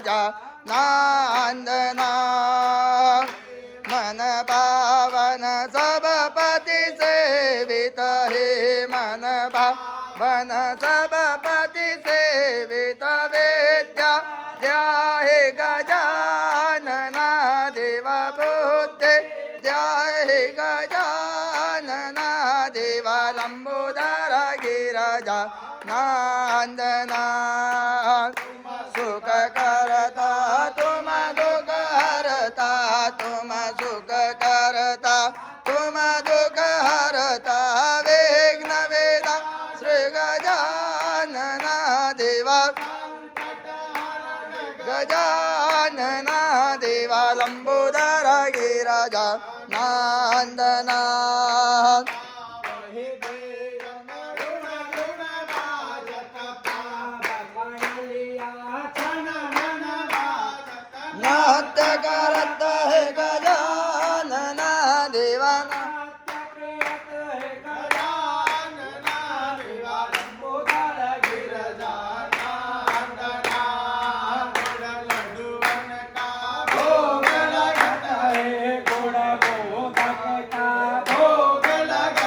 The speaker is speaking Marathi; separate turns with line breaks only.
गजानना मन पावन सबपति सेवित हे मन पावन सबपति सेवित वेद्या जय हे गजानना देवा बुद्धे जय हे गजानना देवा लंबोदर गिरजा नंदना सुख करता तुम दुख हरता तुम सुख करता तुम दुख हरता विघ्न वेदा श्री गजानना देवा गजानना देवा लंबोदर गिरजा नंदना